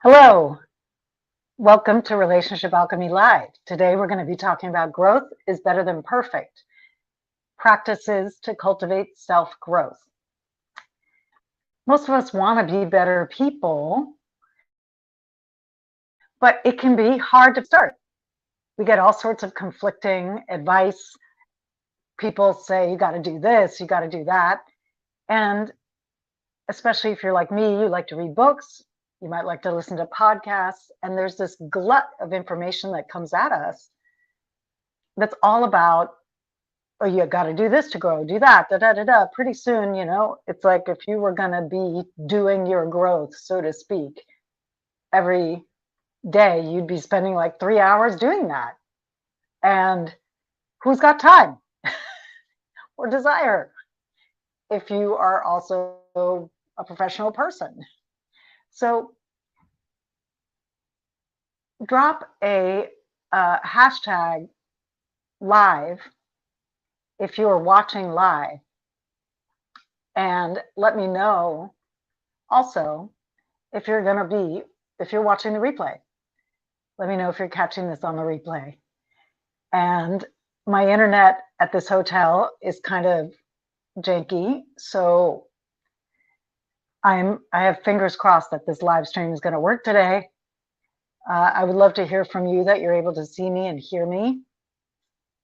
Hello, welcome to Relationship Alchemy Live. Today we're going to be talking about growth is better than perfect, practices to cultivate self-growth. Most of us want to be better people, but it can be hard to start. We get all sorts of conflicting advice. People say, you got to do this, you got to do that. And especially if you're like me, you like to read books, you might like to listen to podcasts, and there's this glut of information that comes at us that's all about, oh, you got to do this to grow, do that, da da da da. Pretty soon, it's like if you were going to be doing your growth, so to speak, every day, you'd be spending like 3 hours doing that. And who's got time or desire if you are also a professional person? So drop a hashtag live if you are watching live, and let me know also if you're watching the replay. Let me know if you're catching this on the replay. And my internet at this hotel is kind of janky, so I have fingers crossed that this live stream is going to work today. I would love to hear from you that you're able to see me and hear me.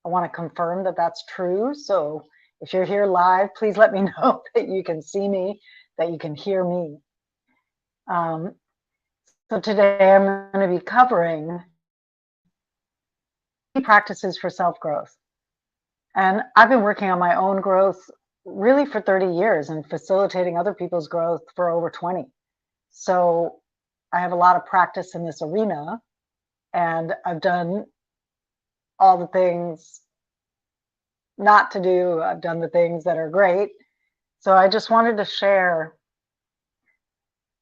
I want to confirm that that's true. So if you're here live, please let me know that you can see me, that you can hear me. So today I'm going to be covering practices for self-growth. And I've been working on my own growth really for 30 years and facilitating other people's growth for over 20. So I have a lot of practice in this arena, and I've done all the things not to do. I've done the things that are great. So I just wanted to share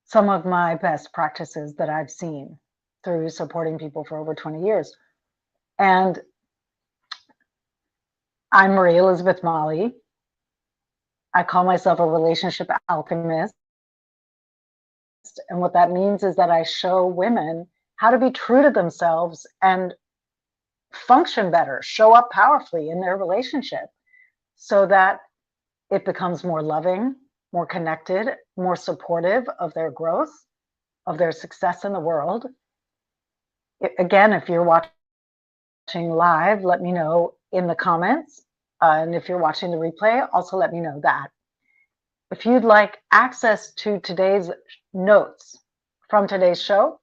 some of my best practices that I've seen through supporting people for over 20 years. And I'm Marie Elizabeth Molly. I call myself a relationship alchemist. And what that means is that I show women how to be true to themselves and function better, show up powerfully in their relationship so that it becomes more loving, more connected, more supportive of their growth, of their success in the world. Again, if you're watching live, let me know in the comments. And if you're watching the replay, also let me know that. If you'd like access to today's notes from today's show,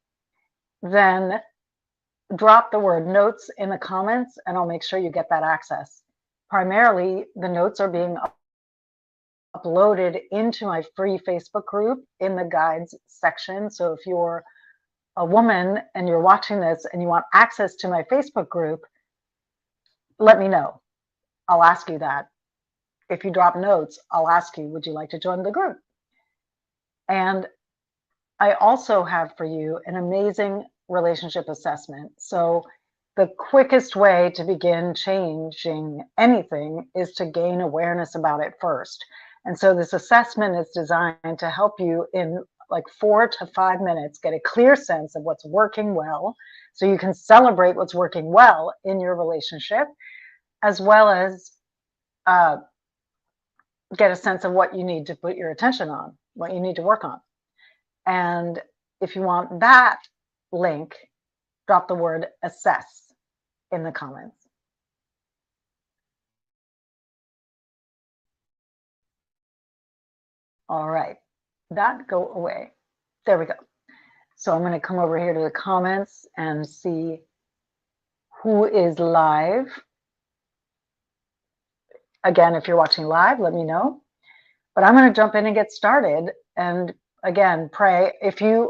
then drop the word notes in the comments and I'll make sure you get that access. Primarily, the notes are being uploaded into my free Facebook group in the guides section. So if you're a woman and you're watching this and you want access to my Facebook group, let me know. I'll ask you that. If you drop notes, I'll ask you, would you like to join the group? And I also have for you an amazing relationship assessment. So the quickest way to begin changing anything is to gain awareness about it first. And so this assessment is designed to help you in like 4 to 5 minutes get a clear sense of what's working well, so you can celebrate what's working well in your relationship, as well as get a sense of what you need to put your attention on, what you need to work on. And if you want that link, drop the word assess in the comments. All right, that go away. There we go. So I'm going to come over here to the comments and see who is live. Again, if you're watching live, let me know. But I'm going to jump in and get started. And again, pray. If you're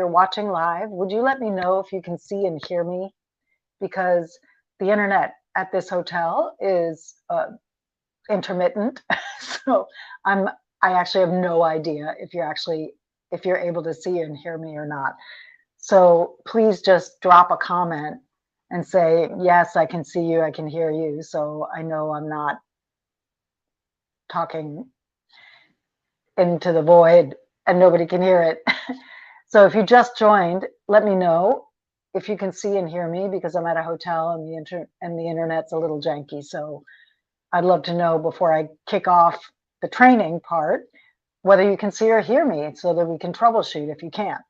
watching live, would you let me know if you can see and hear me? Because the internet at this hotel is intermittent. So I actually have no idea if you're able to see and hear me or not. So please just drop a comment and say, yes, I can see you, I can hear you. So I know I'm not talking into the void and nobody can hear it. So if you just joined, let me know if you can see and hear me, because I'm at a hotel and the internet's a little janky. So I'd love to know before I kick off the training part whether you can see or hear me so that we can troubleshoot if you can't.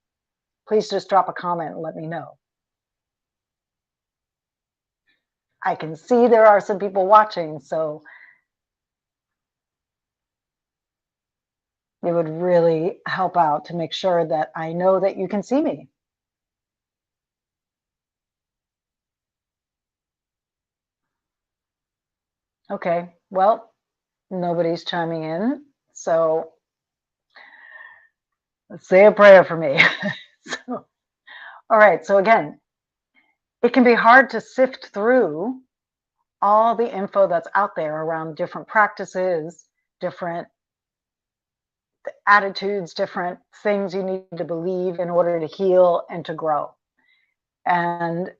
Please just drop a comment and let me know. I can see there are some people watching, so it would really help out to make sure that I know that you can see me. Okay, well, nobody's chiming in, so let's say a prayer for me. So, all right, so again, it can be hard to sift through all the info that's out there around different practices, different attitudes, different things you need to believe in order to heal and to grow. And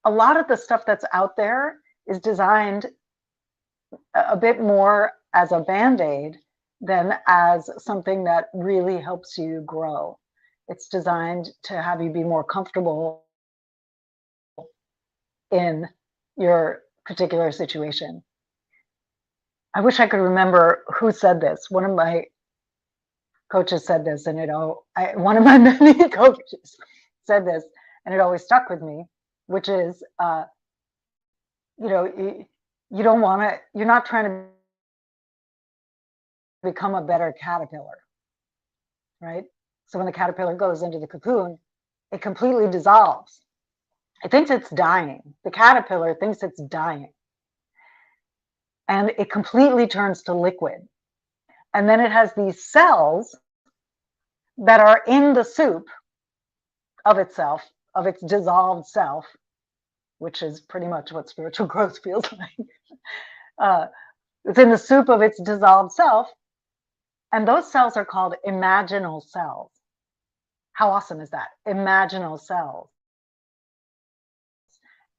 a lot of the stuff that's out there is designed a bit more as a band-aid than as something that really helps you grow. It's designed to have you be more comfortable in your particular situation. I wish I could remember who said this. One of my coaches said this, and one of my many coaches said this, and it always stuck with me, which is, you don't want to, you're not trying to become a better caterpillar, right? So when the caterpillar goes into the cocoon, it completely dissolves. It thinks it's dying. The caterpillar thinks it's dying. And it completely turns to liquid. And then it has these cells that are in the soup of itself, of its dissolved self, which is pretty much what spiritual growth feels like. It's in the soup of its dissolved self. And those cells are called imaginal cells. How awesome is that? Imaginal cells.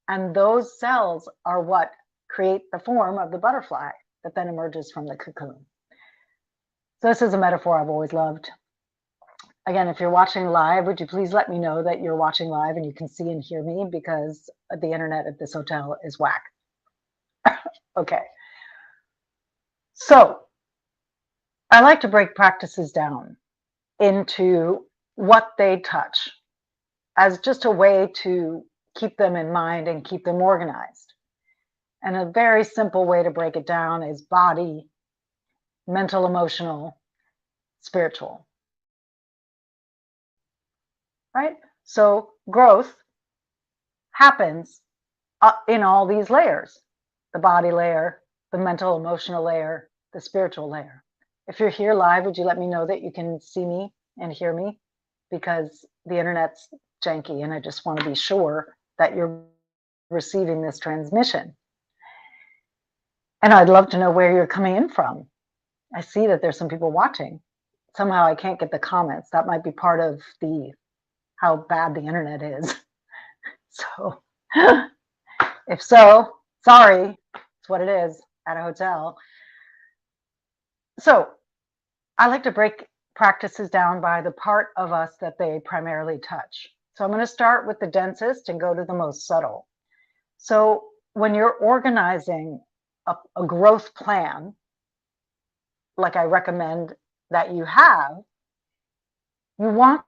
And those cells are what create the form of the butterfly that then emerges from the cocoon. So this is a metaphor I've always loved. Again, if you're watching live, would you please let me know that you're watching live and you can see and hear me, because the internet at this hotel is whack. Okay. So I like to break practices down into what they touch as just a way to keep them in mind and keep them organized. And a very simple way to break it down is body, mental, emotional, spiritual. Right? So growth happens in all these layers: the body layer, the mental, emotional layer, the spiritual layer. If you're here live, would you let me know that you can see me and hear me? Because the internet's janky and I just want to be sure that you're receiving this transmission. And I'd love to know where you're coming in from. I see that there's some people watching. Somehow I can't get the comments. That might be part of how bad the internet is. So if so, sorry, it's what it is at a hotel. So I like to break practices down by the part of us that they primarily touch. So I'm going to start with the densest and go to the most subtle. So when you're organizing a growth plan, like I recommend that you have, you want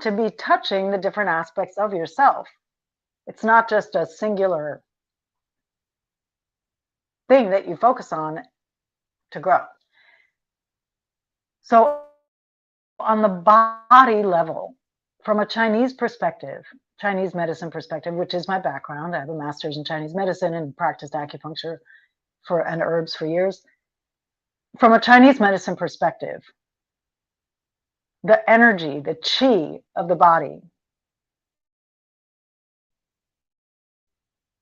to be touching the different aspects of yourself. It's not just a singular thing that you focus on to grow. So on the body level, from a Chinese perspective, Chinese medicine perspective, which is my background, I have a master's in Chinese medicine and practiced acupuncture and herbs for years. From a Chinese medicine perspective, the energy, the qi of the body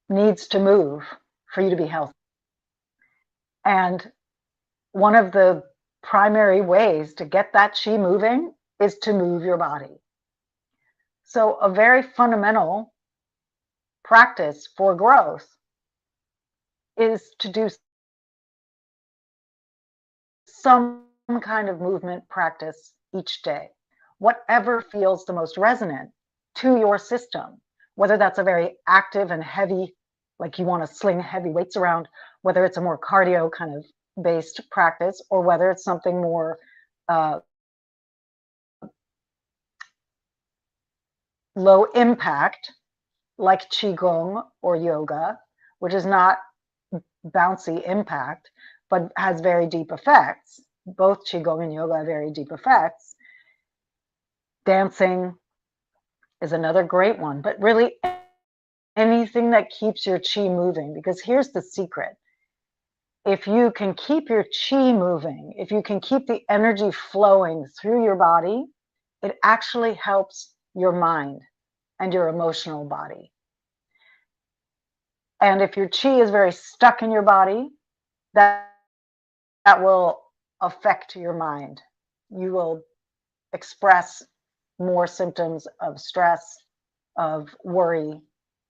needs to move for you to be healthy. And one of the primary ways to get that qi moving is to move your body. So a very fundamental practice for growth is to do some kind of movement practice each day, whatever feels the most resonant to your system, whether that's a very active and heavy, like you want to sling heavy weights around, whether it's a more cardio kind of based practice, or whether it's something more low impact, like Qigong or yoga, which is not bouncy impact, but has very deep effects. Both Qigong and yoga have very deep effects. Dancing is another great one, but really anything that keeps your chi moving, because here's the secret. If you can keep your chi moving, if you can keep the energy flowing through your body, it actually helps your mind and your emotional body. And if your chi is very stuck in your body, that will affect your mind. You will express more symptoms of stress, of worry,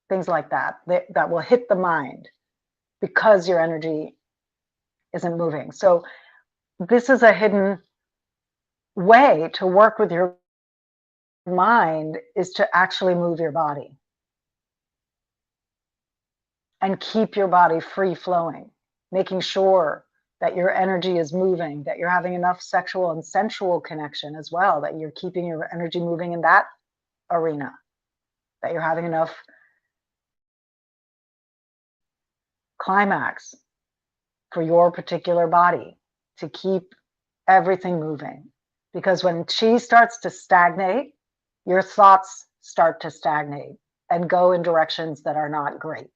things like that, that will hit the mind because your energy isn't moving. So this is a hidden way to work with your mind, is to actually move your body and keep your body free flowing, making sure that your energy is moving, that you're having enough sexual and sensual connection as well, that you're keeping your energy moving in that arena, that you're having enough climax for your particular body to keep everything moving. Because when chi starts to stagnate, your thoughts start to stagnate and go in directions that are not great.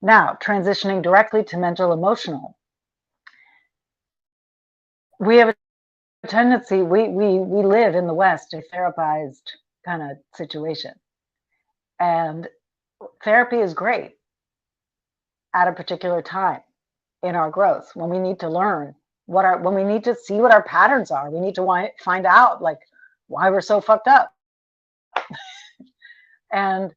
Now, transitioning directly to mental emotional. We have a tendency, we live in the West, a therapized kind of situation. And therapy is great at a particular time in our growth, when we need to learn when we need to see what our patterns are. We need to find out like why we're so fucked up. And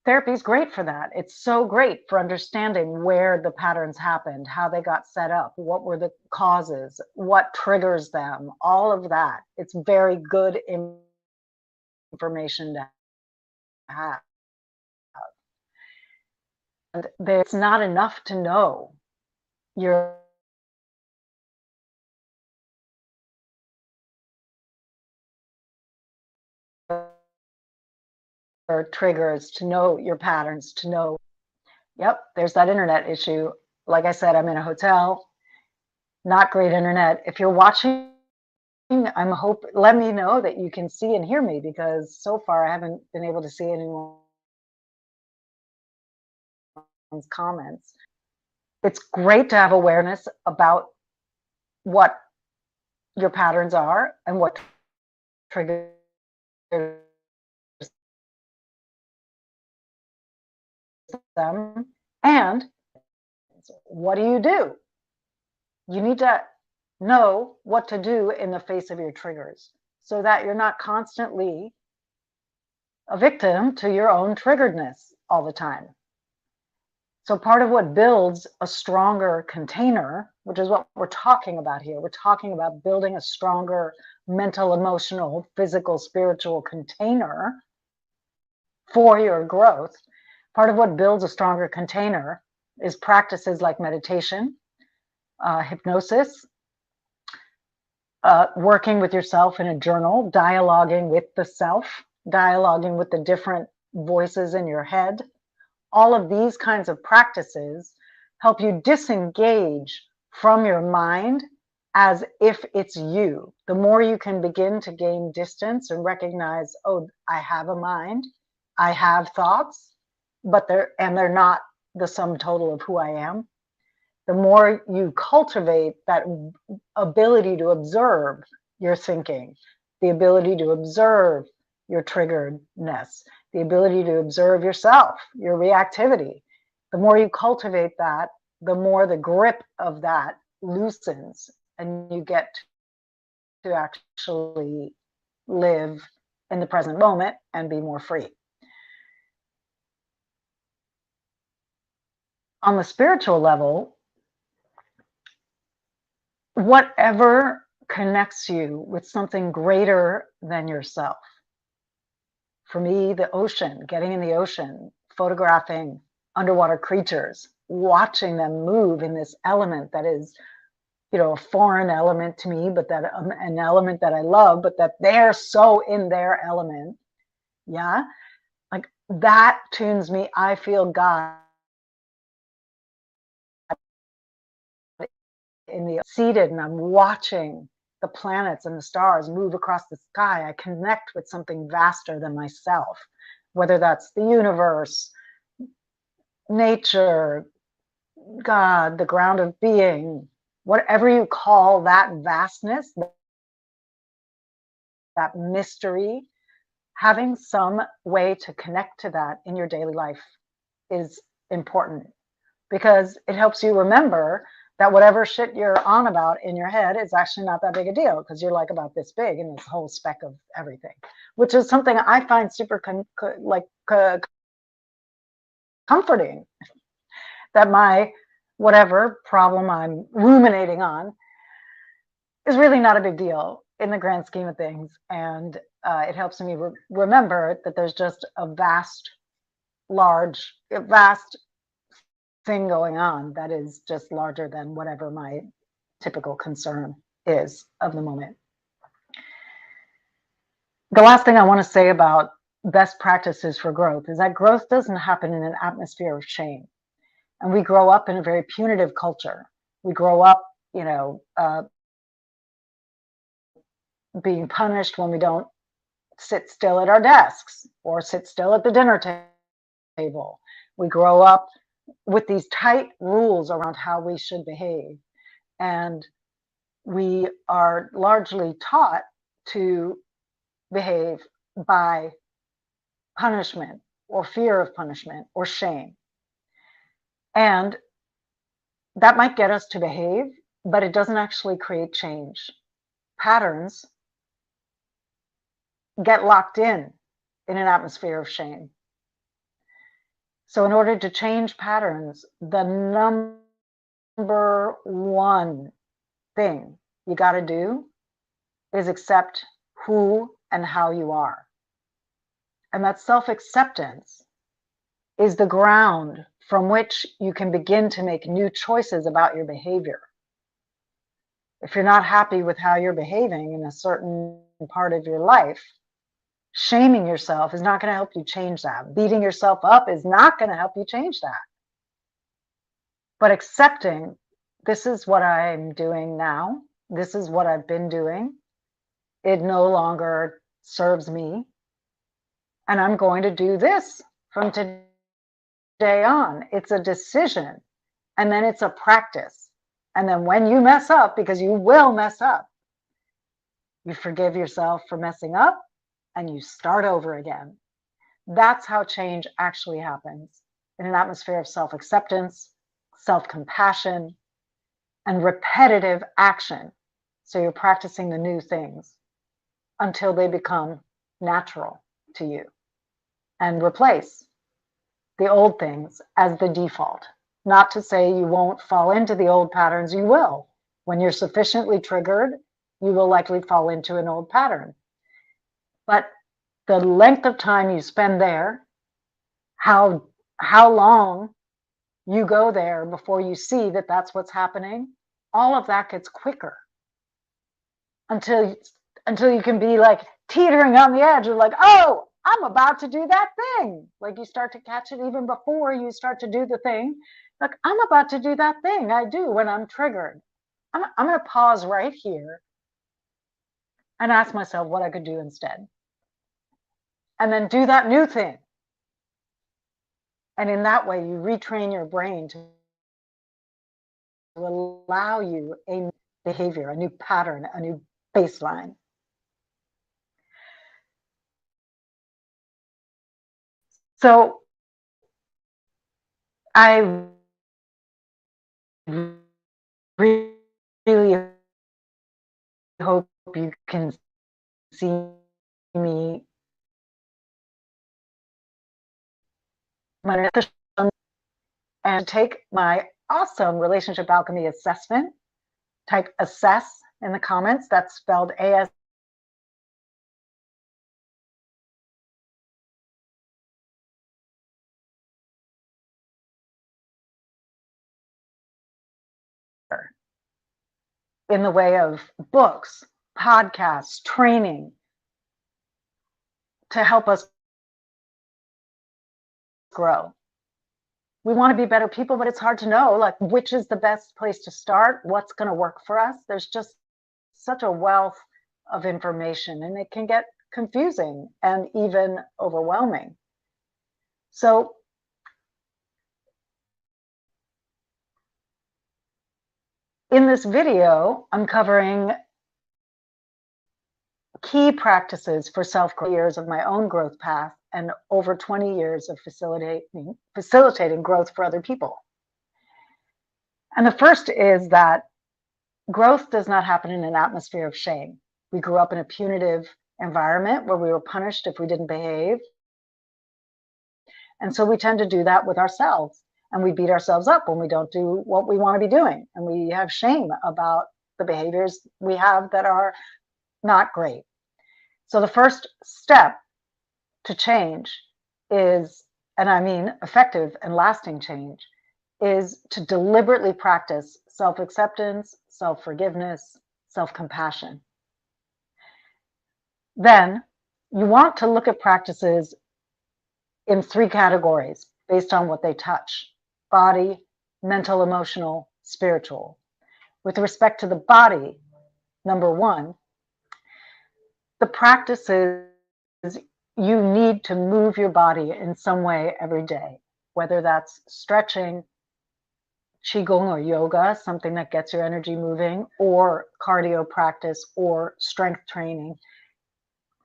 therapy is great for that. It's so great for understanding where the patterns happened, how they got set up, what were the causes, what triggers them, all of that. It's very good information to have. And it's not enough to know your triggers, to know your patterns, to know, yep, there's that internet issue. Like I said, I'm in a hotel, not great internet. If you're watching, let me know that you can see and hear me, because so far I haven't been able to see anyone's comments. It's great to have awareness about what your patterns are and what triggers them. And what do? You need to know what to do in the face of your triggers, so that you're not constantly a victim to your own triggeredness all the time. So part of what builds a stronger container, which is what we're talking about here, we're talking about building a stronger mental, emotional, physical, spiritual container for your growth. Part of what builds a stronger container is practices like meditation, hypnosis, working with yourself in a journal, dialoguing with the self, dialoguing with the different voices in your head. All of these kinds of practices help you disengage from your mind as if it's you. The more you can begin to gain distance and recognize, oh, I have a mind, I have thoughts, but they're not the sum total of who I am. The more you cultivate that ability to observe your thinking, the ability to observe your triggeredness, the ability to observe yourself, your reactivity, the more you cultivate that, the more the grip of that loosens, and you get to actually live in the present moment and be more free. On the spiritual level, whatever connects you with something greater than yourself. For me, the ocean, getting in the ocean, photographing underwater creatures, watching them move in this element that is, a foreign element to me, but that an element that I love, but that they're so in their element. Yeah. Like that tunes me. I feel God in the seated, and I'm watching the planets and the stars move across the sky. I connect with something vaster than myself, whether that's the universe, nature, God, the ground of being, whatever you call that vastness, that mystery. Having some way to connect to that in your daily life is important, because it helps you remember that whatever shit you're on about in your head is actually not that big a deal, because you're like about this big in this whole speck of everything, which is something I find super comforting, that my whatever problem I'm ruminating on is really not a big deal in the grand scheme of things. And it helps me remember that there's just a vast thing going on that is just larger than whatever my typical concern is of the moment. The last thing I want to say about best practices for growth is that growth doesn't happen in an atmosphere of shame. And we grow up in a very punitive culture. We grow up, being punished when we don't sit still at our desks or sit still at the dinner table. We grow up with these tight rules around how we should behave. And we are largely taught to behave by punishment or fear of punishment or shame. And that might get us to behave, but it doesn't actually create change. Patterns get locked in an atmosphere of shame. So in order to change patterns, the number one thing you got to do is accept who and how you are. And that self-acceptance is the ground from which you can begin to make new choices about your behavior. If you're not happy with how you're behaving in a certain part of your life, shaming yourself is not going to help you change that. Beating yourself up is not going to help you change that. But accepting, this is what I'm doing now. This is what I've been doing. It no longer serves me. And I'm going to do this from today on. It's a decision. And then it's a practice. And then when you mess up, because you will mess up, you forgive yourself for messing up and you start over again. That's how change actually happens, in an atmosphere of self-acceptance, self-compassion, and repetitive action. So you're practicing the new things until they become natural to you and replace the old things as the default. Not to say you won't fall into the old patterns, you will. When you're sufficiently triggered, you will likely fall into an old pattern. But the length of time you spend there, how long you go there before you see that that's what's happening, all of that gets quicker until you can be like teetering on the edge of like, oh, I'm about to do that thing. Like you start to catch it even before you start to do the thing. Like, I'm about to do that thing I do when I'm triggered. I'm going to pause right here and ask myself what I could do instead. And then do that new thing. And in that way, you retrain your brain to allow you a new behavior, a new pattern, a new baseline. So I really hope you can see me and take my awesome relationship alchemy assessment Type assess in the comments. That's spelled AS. In the way of books, podcasts, training to help us grow. We want to be better people, but it's hard to know like which is the best place to start, what's going to work for us. There's just such a wealth of information, and it can get confusing and even overwhelming. So in this video, I'm covering key practices for self-growth, years of my own growth path and over 20 years of facilitating growth for other people. And the first is that growth does not happen in an atmosphere of shame. We grew up in a punitive environment where we were punished if we didn't behave. And so we tend to do that with ourselves. And we beat ourselves up when we don't do what we want to be doing. And we have shame about the behaviors we have that are not great. So the first step to change is, and I mean effective and lasting change, is to deliberately practice self-acceptance, self-forgiveness, self-compassion. Then you want to look at practices in 3 categories based on what they touch: body, mental, emotional, spiritual. With respect to the body, number 1, the practices, you need to move your body in some way every day, whether that's stretching, qigong or yoga, something that gets your energy moving, or cardio practice or strength training.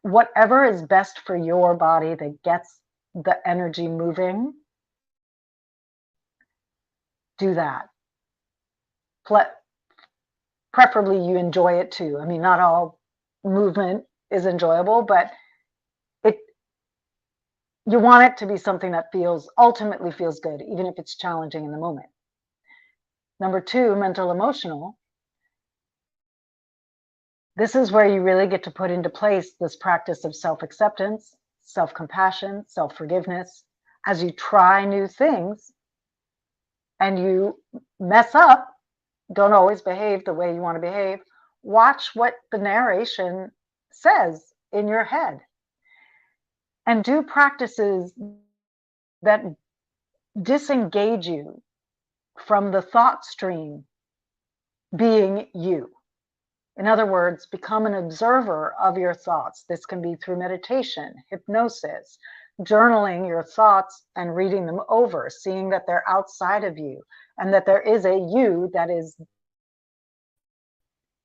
Whatever is best for your body that gets the energy moving, do that. Preferably you enjoy it too. I mean, not all movement is enjoyable, but you want it to be something that ultimately feels good, even if it's challenging in the moment. Number 2, mental, emotional. This is where you really get to put into place this practice of self-acceptance, self-compassion, self-forgiveness. As you try new things and you mess up, don't always behave the way you want to behave, watch what the narration says in your head. And do practices that disengage you from the thought stream being you. In other words, become an observer of your thoughts. This can be through meditation, hypnosis, journaling your thoughts and reading them over, seeing that they're outside of you and that there is a you that is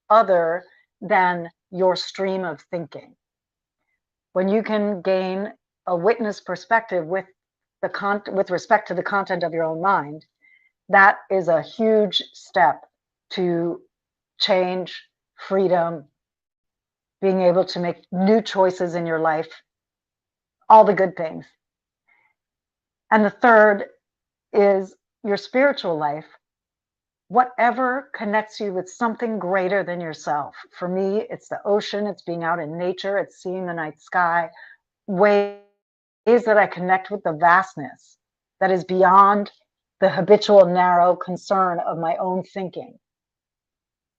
other than your stream of thinking. When you can gain a witness perspective with respect to the content of your own mind, that is a huge step to change, freedom, being able to make new choices in your life, all the good things. And the third is your spiritual life. Whatever connects you with something greater than yourself. For me, it's the ocean, it's being out in nature, it's seeing the night sky, ways that I connect with the vastness that is beyond the habitual narrow concern of my own thinking.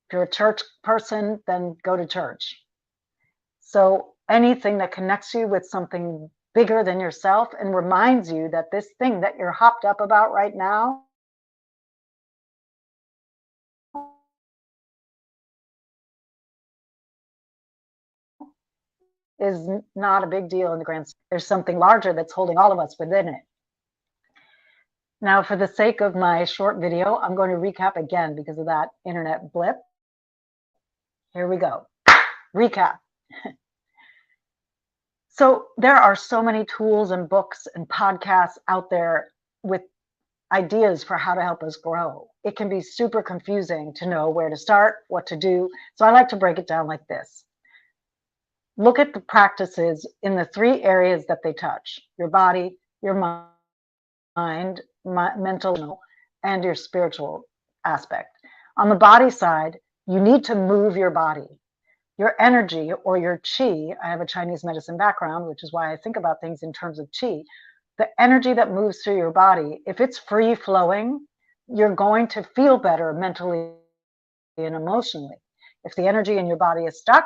If you're a church person, then go to church. So anything that connects you with something bigger than yourself and reminds you that this thing that you're hopped up about right now is not a big deal in the grand scheme. There's something larger that's holding all of us within it. Now, for the sake of my short video, I'm going to recap again because of that internet blip. Here we go. Recap. So there are so many tools and books and podcasts out there with ideas for how to help us grow. It can be super confusing to know where to start, what to do. So I like to break it down like this. Look at the practices in the 3 areas that they touch: your body, your mind, mental, and your spiritual aspect. On the body side, You need to move your body. Your energy or your qi, I have a Chinese medicine background, which is why I think about things in terms of qi. The energy that moves through your body, if it's free flowing, you're going to feel better mentally and emotionally. If the energy in your body is stuck,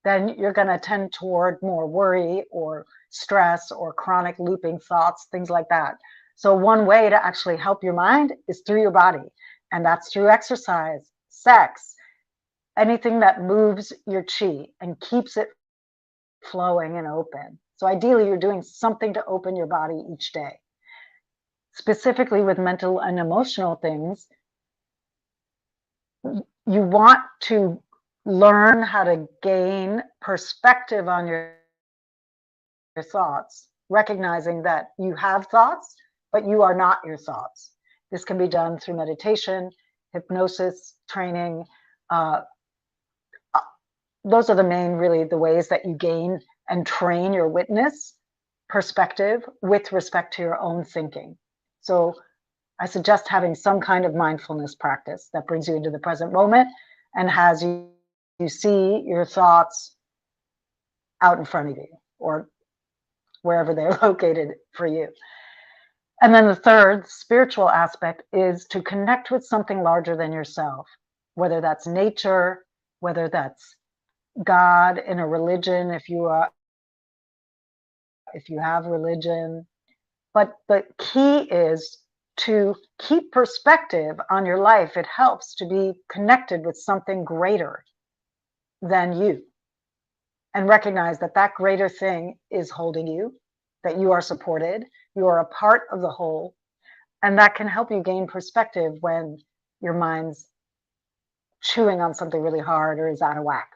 then you're going to tend toward more worry or stress or chronic looping thoughts, things like that. So one way to actually help your mind is through your body, and that's through exercise, sex, anything that moves your chi and keeps it flowing and open. So ideally, you're doing something to open your body each day. Specifically with mental and emotional things, you want to learn how to gain perspective on your thoughts, recognizing that you have thoughts, but you are not your thoughts. This can be done through meditation, hypnosis, training. Those are the main, really, the ways that you gain and train your witness perspective with respect to your own thinking. So I suggest having some kind of mindfulness practice that brings you into the present moment and has you see your thoughts out in front of you or wherever they're located for you. And then the third spiritual aspect is to connect with something larger than yourself, whether that's nature, whether that's God in a religion, if you have religion. But the key is to keep perspective on your life. It helps to be connected with something greater than you and recognize that that greater thing is holding you, that you are supported, you are a part of the whole, and that can help you gain perspective when your mind's chewing on something really hard or is out of whack.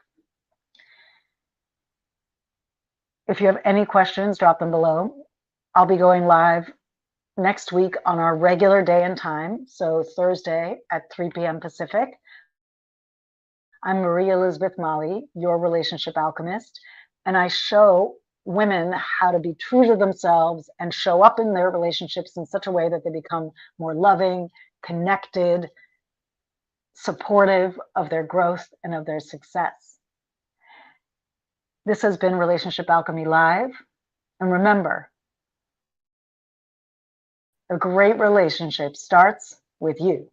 If you have any questions, drop them below. I'll be going live next week on our regular day and time, so Thursday at 3 p.m. Pacific. I'm Marie Elizabeth Mali, your relationship alchemist, and I show women how to be true to themselves and show up in their relationships in such a way that they become more loving, connected, supportive of their growth and of their success. This has been Relationship Alchemy Live, and remember, a great relationship starts with you.